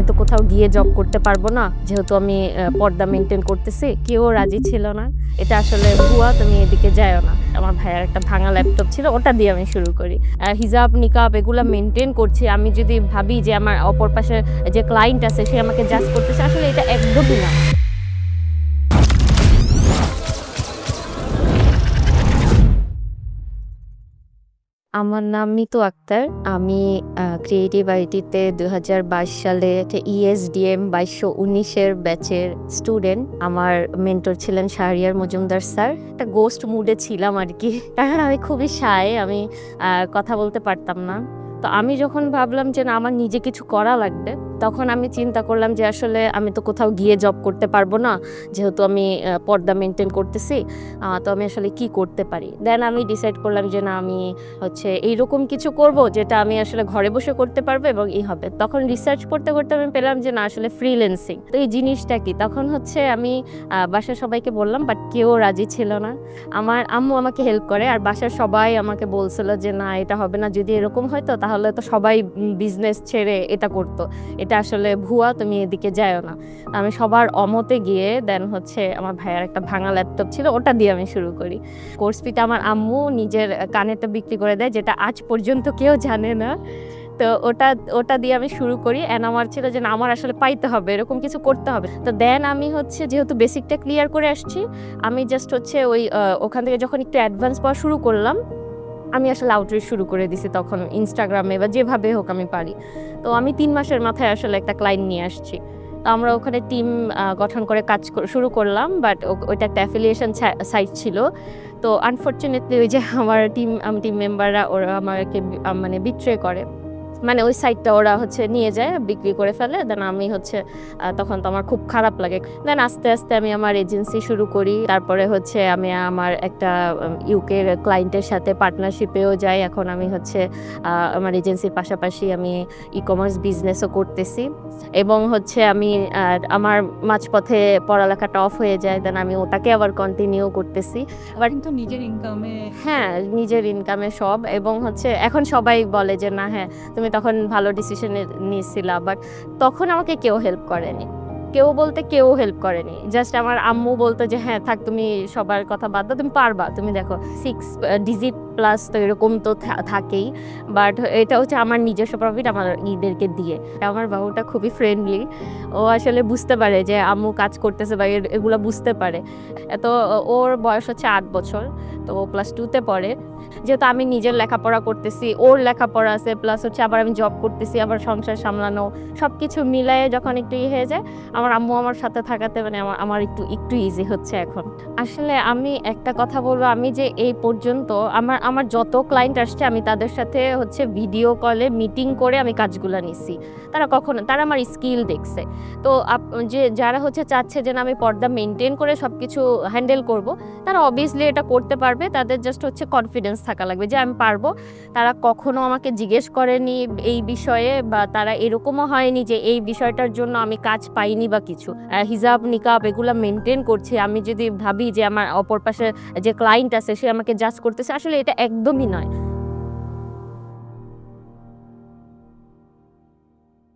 তো কোথাও গিয়ে জব করতে পারবো না, যেহেতু আমি পর্দা মেনটেন করতেছি। কেউ রাজি ছিল না। এটা আসলে ভুয়া, তুমি এদিকে যাইও না। আমার ভাইয়ার একটা ভাঙা ল্যাপটপ ছিল, ওটা দিয়ে আমি শুরু করি। হিজাব, নিকাব এগুলা মেনটেন করছি। আমি যদি ভাবি যে আমার অপর পাশে যে ক্লায়েন্ট আছে সে আমাকে জাজ করতেছে, আসলে এটা একদমই না। আমার নাম মিতু আক্তার। আমি ক্রিয়েটিভ আইটিতে ২০২২ সালে ESDM ২২১৯-এর ব্যাচের স্টুডেন্ট। আমার মেন্টর ছিলেন শাহরিয়ার মজুমদার স্যার। একটা গোস্ট মুডে ছিলাম আরকি। কারণ আমি খুবই শাই, আমি কথা বলতে পারতাম না। তো আমি যখন ভাবলাম যে না, আমার নিজে কিছু করা লাগবে, তখন আমি চিন্তা করলাম যে আসলে আমি তো কোথাও গিয়ে জব করতে পারবো না, যেহেতু আমি পর্দা মেনটেন করতেছি। তো আমি আসলে কি করতে পারি? দেন আমি ডিসাইড করলাম যে না, আমি হচ্ছে এইরকম কিছু করব যেটা আমি আসলে ঘরে বসে করতে পারবো এবং হবে। তখন রিসার্চ করতে করতে আমি পেলাম যে না, আসলে ফ্রিল্যান্সিং তো এই জিনিসটা কি। তখন হচ্ছে আমি বাসার সবাইকে বললাম, বাট কেউ রাজি ছিল না। আমার আম্মু আমাকে হেল্প করে, আর বাসার সবাই আমাকে বলছিল যে না, এটা হবে না। যদি এরকম হয়তো তাহলে তো সবাই বিজনেস ছেড়ে এটা করতো। এটা আসলে ভুয়া, তুমি এদিকে যাইও না। আমি সবার অমতে গিয়ে দেন হচ্ছে আমার ভাইয়ার একটা ভাঙা ল্যাপটপ ছিল, ওটা দিয়ে আমি শুরু করি। কোর্স ফিটা আমার আম্মু নিজের কানেরটা বিক্রি করে দেয়, যেটা আজ পর্যন্ত কেউ জানে না। তো ওটা ওটা দিয়ে আমি শুরু করি। অ্যান্ড আমার ছিল যে না, আমার আসলে পাইতে হবে, এরকম কিছু করতে হবে। তো দেন আমি হচ্ছে যেহেতু বেসিকটা ক্লিয়ার করে আসছি, আমি জাস্ট হচ্ছে ওই ওখান থেকে যখন একটু অ্যাডভান্স পাওয়া শুরু করলাম, আমি আসলে আউটরিচ শুরু করে দিছি তখন ইনস্টাগ্রামে বা যেভাবে হোক আমি পারি। তো আমি ৩ মাসের মাথায় আসলে একটা ক্লায়েন্ট নিয়ে আসছি। তো আমরা ওখানে টিম গঠন করে কাজ শুরু করলাম, বাট ওইটা একটা অ্যাফিলিয়েশন সাইট ছিল। তো আনফরচুনেটলি ওই যে আমার টিম মেম্বাররা ওরা আমাকে মানে বিট্রে করে। মানে ওই সাইটটা ওরা হচ্ছে নিয়ে যায়, বিক্রি করে ফেলে। দেন আমি হচ্ছে তখন তো আমার খুব খারাপ লাগে। দেন আস্তে আস্তে আমি আমার এজেন্সি শুরু করি। তারপরে হচ্ছে আমি আমার একটা ইউকের ক্লায়েন্টের সাথে পার্টনারশিপেও যাই। এখন আমি হচ্ছে আমার এজেন্সির পাশাপাশি আমি ই-কমার্স বিজনেসও করতেছি। এবং হচ্ছে আমি আমার মাঝপথে পড়ালেখাটা অফ হয়ে যায়, দেন আমি ওটাকে আবার কন্টিনিউ করতেছি। আবার কিন্তু নিজের ইনকামে হ্যাঁ, নিজের ইনকামে সব। এবং হচ্ছে এখন সবাই বলে যে না, হ্যাঁ তুমি তখন ভালো ডিসিশন নিয়েছিলা, বাট তখন আমাকে কেউ হেল্প করেনি। কেউ হেল্প করেনি। জাস্ট আমার আম্মু বলতো যে হ্যাঁ থাক, তুমি সবার কথা বাদ দাও, তুমি পারবা। তুমি দেখো 6 ডিজিট প্লাস তো এরকম তো থাকেই। বাট এটা হচ্ছে আমার নিজস্ব প্রফিট আমার ঈদেরকে দিয়ে। আমার বাবুটা খুবই ফ্রেন্ডলি। ও আসলে বুঝতে পারে যে আম্মু কাজ করতেছে বা এগুলা বুঝতে পারে। তো ওর বয়স হচ্ছে ৮ বছর। তো ও ক্লাস 2 তে পড়ে। যেহেতু আমি নিজের লেখাপড়া করতেছি, ওর লেখাপড়া আছে, প্লাস হচ্ছে আবার আমি জব করতেছি, আবার সংসার সামলানো, সবকিছু মিলায়ে যখন একটু হয়ে যায়, আমার আম্মু আমার সাথে থাকাতে মানে আমার একটু ইজি হচ্ছে এখন। আসলে আমি একটা কথা বলবো, আমি যে এই পর্যন্ত আমার যত ক্লায়েন্ট আসছে, আমি তাদের সাথে হচ্ছে ভিডিও কলে মিটিং করে আমি কাজগুলা নিছি। তারা আমার স্কিল দেখছে। তো যে যারা হচ্ছে চাচ্ছে যে না, আমি পর্দা মেনটেন করে সবকিছু হ্যান্ডেল করব, তারা অবভিয়াসলি এটা করতে পারবে। তাদের জাস্ট হচ্ছে কনফিডেন্স থাকা লাগবে যে আমি পারবো। তারা কখনো আমাকে জিজ্ঞেস করেনি এই বিষয়ে, বা তারা এরকমও হয়নি যে এই বিষয়টার জন্য আমি কাজ পাইনি বা কিছু। হিজাব, নিকাব এগুলা মেনটেন করছি। আমি যদি ভাবি যে আমার অপর পাশে যে ক্লায়েন্ট আছে সে আমাকে জাজ করতেছে, আসলে এটা একদমই নয়।